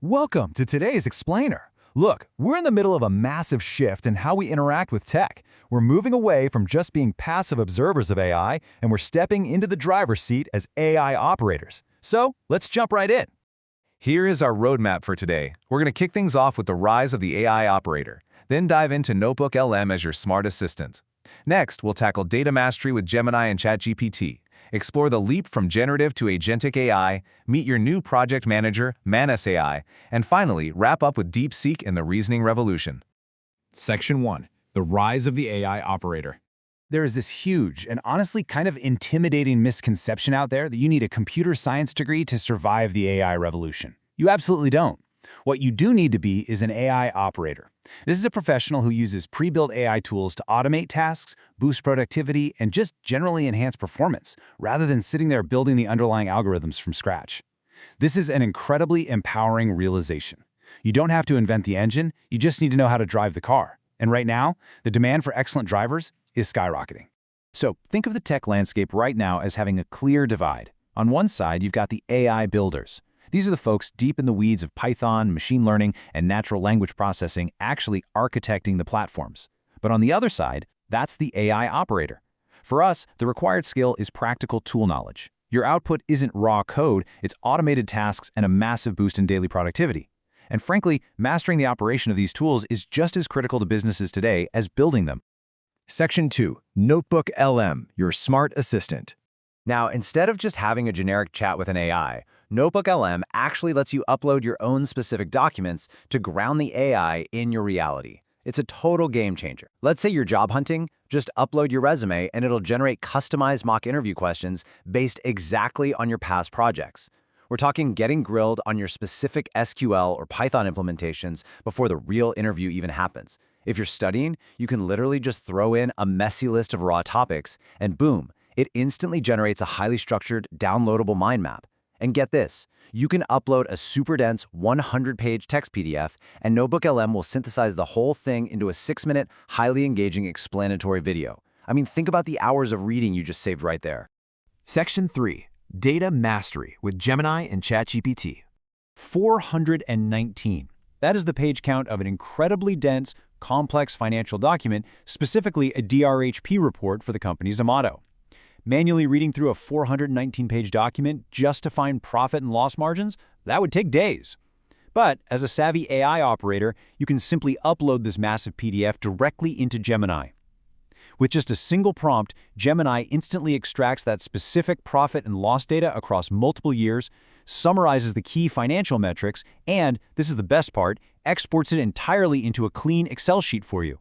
Welcome to today's Explainer. Look, we're in the middle of a massive shift in how we interact with tech. We're moving away from just being passive observers of AI, and we're stepping into the driver's seat as AI operators. So, let's jump right in. Here is our roadmap for today. We're going to kick things off with the rise of the AI operator, then dive into Notebook LM as your smart assistant. Next, we'll tackle data mastery with Gemini and ChatGPT. Explore the leap from generative to agentic AI, meet your new project manager, Manus AI, and finally, wrap up with DeepSeek and the reasoning revolution. Section 1. The Rise of the AI Operator. There is this huge and honestly kind of intimidating misconception out there that you need a computer science degree to survive the AI revolution. You absolutely don't. What you do need to be is an AI operator. This is a professional who uses pre-built AI tools to automate tasks, boost productivity, and just generally enhance performance, rather than sitting there building the underlying algorithms from scratch. This is an incredibly empowering realization. You don't have to invent the engine, you just need to know how to drive the car. And right now, the demand for excellent drivers is skyrocketing. So think of the tech landscape right now as having a clear divide. On one side, you've got the AI builders. These are the folks deep in the weeds of Python, machine learning, and natural language processing actually architecting the platforms. But on the other side, that's the AI operator. For us, the required skill is practical tool knowledge. Your output isn't raw code, it's automated tasks and a massive boost in daily productivity. And frankly, mastering the operation of these tools is just as critical to businesses today as building them. Section 2. Notebook LM, your smart assistant. Now, instead of just having a generic chat with an AI, Notebook LM actually lets you upload your own specific documents to ground the AI in your reality. It's a total game changer. Let's say you're job hunting, just upload your resume and it'll generate customized mock interview questions based exactly on your past projects. We're talking getting grilled on your specific SQL or Python implementations before the real interview even happens. If you're studying, you can literally just throw in a messy list of raw topics and boom, it instantly generates a highly structured, downloadable mind map. And get this, you can upload a super dense 100-page text PDF and Notebook LM will synthesize the whole thing into a 6-minute, highly engaging explanatory video. I mean, think about the hours of reading you just saved right there. Section 3. Data Mastery with Gemini and ChatGPT. 419. That is the page count of an incredibly dense, complex financial document, specifically a DRHP report for the company Zomato. Manually reading through a 419-page document just to find profit and loss margins, that would take days. But as a savvy AI operator, you can simply upload this massive PDF directly into Gemini. With just a single prompt, Gemini instantly extracts that specific profit and loss data across multiple years, summarizes the key financial metrics, and, this is the best part, exports it entirely into a clean Excel sheet for you.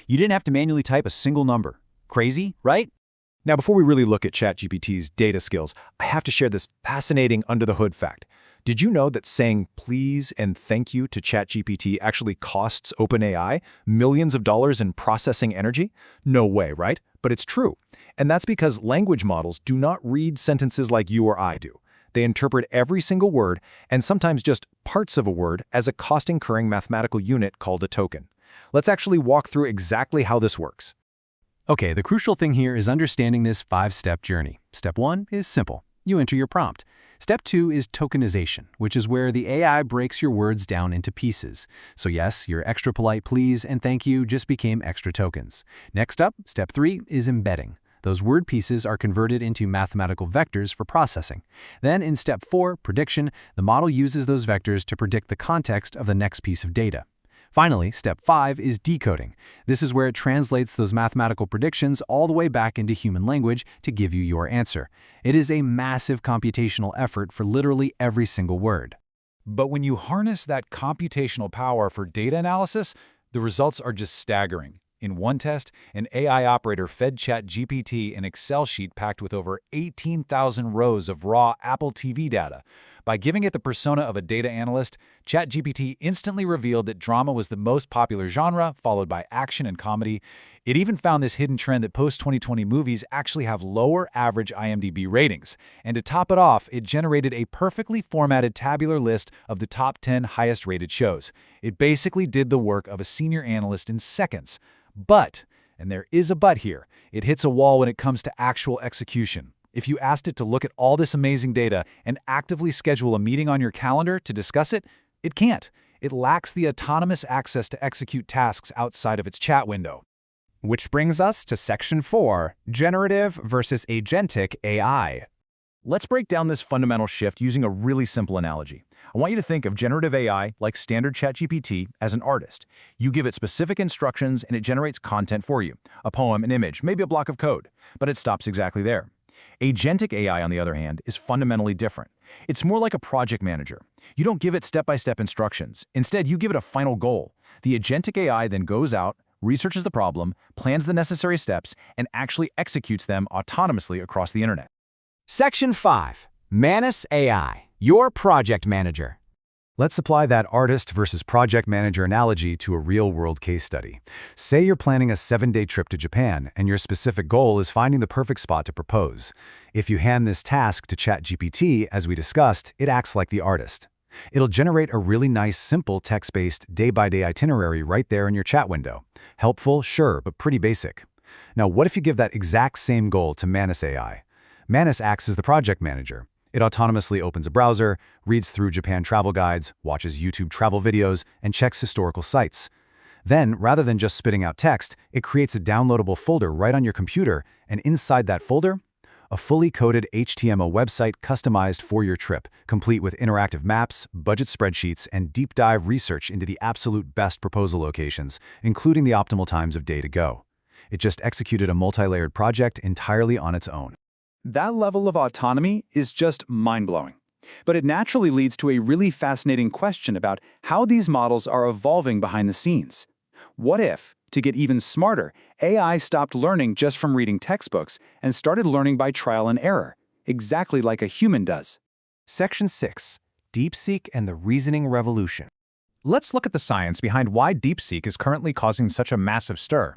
You didn't have to manually type a single number. Crazy, right? Now, before we really look at ChatGPT's data skills, I have to share this fascinating under-the-hood fact. Did you know that saying please and thank you to ChatGPT actually costs OpenAI millions of dollars in processing energy? No way, right? But it's true. And that's because language models do not read sentences like you or I do. They interpret every single word, and sometimes just parts of a word, as a cost-incurring mathematical unit called a token. Let's actually walk through exactly how this works. Okay, the crucial thing here is understanding this 5-step journey. Step 1 is simple. You enter your prompt. Step 2 is tokenization, which is where the AI breaks your words down into pieces. So yes, your extra polite please and thank you just became extra tokens. Next up, step 3 is embedding. Those word pieces are converted into mathematical vectors for processing. Then in step 4, prediction, the model uses those vectors to predict the context of the next piece of data. Finally, step 5 is decoding. This is where it translates those mathematical predictions all the way back into human language to give you your answer. It is a massive computational effort for literally every single word. But when you harness that computational power for data analysis, the results are just staggering. In one test, an AI operator fed ChatGPT an Excel sheet packed with over 18,000 rows of raw Apple TV data. By giving it the persona of a data analyst, ChatGPT instantly revealed that drama was the most popular genre, followed by action and comedy. It even found this hidden trend that post-2020 movies actually have lower average IMDb ratings. And to top it off, it generated a perfectly formatted tabular list of the top 10 highest-rated shows. It basically did the work of a senior analyst in seconds. But, and there is a but here, it hits a wall when it comes to actual execution. If you asked it to look at all this amazing data and actively schedule a meeting on your calendar to discuss it, It can't. It lacks the autonomous access to execute tasks outside of its chat window. Which brings us to Section 4, Generative versus Agentic AI. Let's break down this fundamental shift using a really simple analogy. I want you to think of generative AI, like standard ChatGPT, as an artist. You give it specific instructions and it generates content for you. A poem, an image, maybe a block of code. But it stops exactly there. Agentic AI, on the other hand, is fundamentally different. It's more like a project manager. You don't give it step-by-step instructions. Instead, you give it a final goal. The agentic AI then goes out, researches the problem, plans the necessary steps, and actually executes them autonomously across the internet. Section 5. Manus AI, your project manager. Let's apply that artist versus project manager analogy to a real-world case study. Say you're planning a 7-day trip to Japan, and your specific goal is finding the perfect spot to propose. If you hand this task to ChatGPT, as we discussed, it acts like the artist. It'll generate a really nice, simple text-based day-by-day itinerary right there in your chat window. Helpful, sure, but pretty basic. Now, what if you give that exact same goal to Manus AI? Manus acts as the project manager. It autonomously opens a browser, reads through Japan travel guides, watches YouTube travel videos, and checks historical sites. Then, rather than just spitting out text, it creates a downloadable folder right on your computer, and inside that folder, a fully coded HTML website customized for your trip, complete with interactive maps, budget spreadsheets, and deep dive research into the absolute best proposal locations, including the optimal times of day to go. It just executed a multi-layered project entirely on its own. That level of autonomy is just mind-blowing. But it naturally leads to a really fascinating question about how these models are evolving behind the scenes. What if, to get even smarter, AI stopped learning just from reading textbooks and started learning by trial and error, exactly like a human does? Section 6, DeepSeek and the Reasoning Revolution. Let's look at the science behind why DeepSeek is currently causing such a massive stir.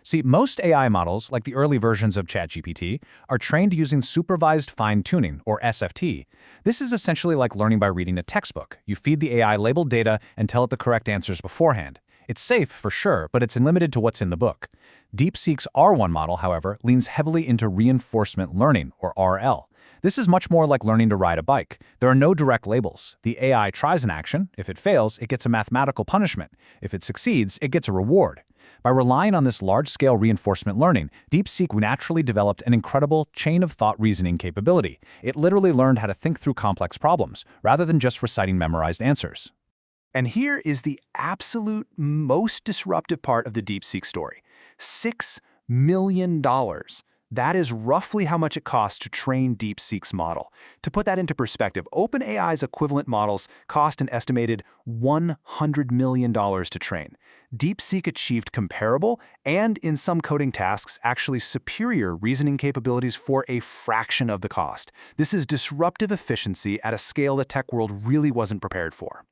See, most AI models, like the early versions of ChatGPT, are trained using supervised fine-tuning, or SFT. This is essentially like learning by reading a textbook. You feed the AI labeled data and tell it the correct answers beforehand. It's safe, for sure, but it's limited to what's in the book. DeepSeek's R1 model, however, leans heavily into reinforcement learning, or RL. This is much more like learning to ride a bike. There are no direct labels. The AI tries an action. If it fails, it gets a mathematical punishment. If it succeeds, it gets a reward. By relying on this large-scale reinforcement learning, DeepSeek naturally developed an incredible chain-of-thought reasoning capability. It literally learned how to think through complex problems, rather than just reciting memorized answers. And here is the absolute most disruptive part of the DeepSeek story. $6 million. That is roughly how much it costs to train DeepSeek's model. To put that into perspective, OpenAI's equivalent models cost an estimated $100 million to train. DeepSeek achieved comparable and, in some coding tasks, actually superior reasoning capabilities for a fraction of the cost. This is disruptive efficiency at a scale the tech world really wasn't prepared for.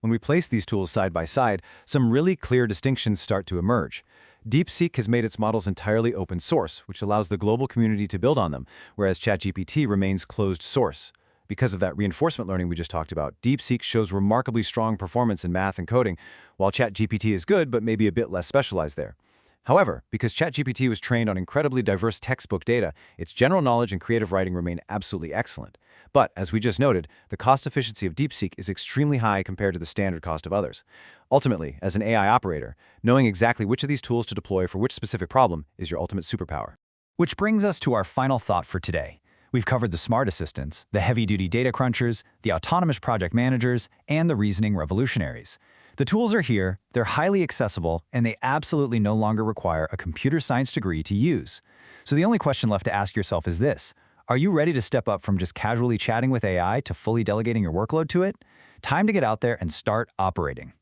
When we place these tools side by side, some really clear distinctions start to emerge. DeepSeek has made its models entirely open source, which allows the global community to build on them, whereas ChatGPT remains closed source. Because of that reinforcement learning we just talked about, DeepSeek shows remarkably strong performance in math and coding, while ChatGPT is good but maybe a bit less specialized there. However, because ChatGPT was trained on incredibly diverse textbook data, its general knowledge and creative writing remain absolutely excellent. But, as we just noted, the cost efficiency of DeepSeek is extremely high compared to the standard cost of others. Ultimately, as an AI operator, knowing exactly which of these tools to deploy for which specific problem is your ultimate superpower. Which brings us to our final thought for today. We've covered the smart assistants, the heavy-duty data crunchers, the autonomous project managers, and the reasoning revolutionaries. The tools are here, they're highly accessible, and they absolutely no longer require a computer science degree to use. So the only question left to ask yourself is this: are you ready to step up from just casually chatting with AI to fully delegating your workload to it? Time to get out there and start operating.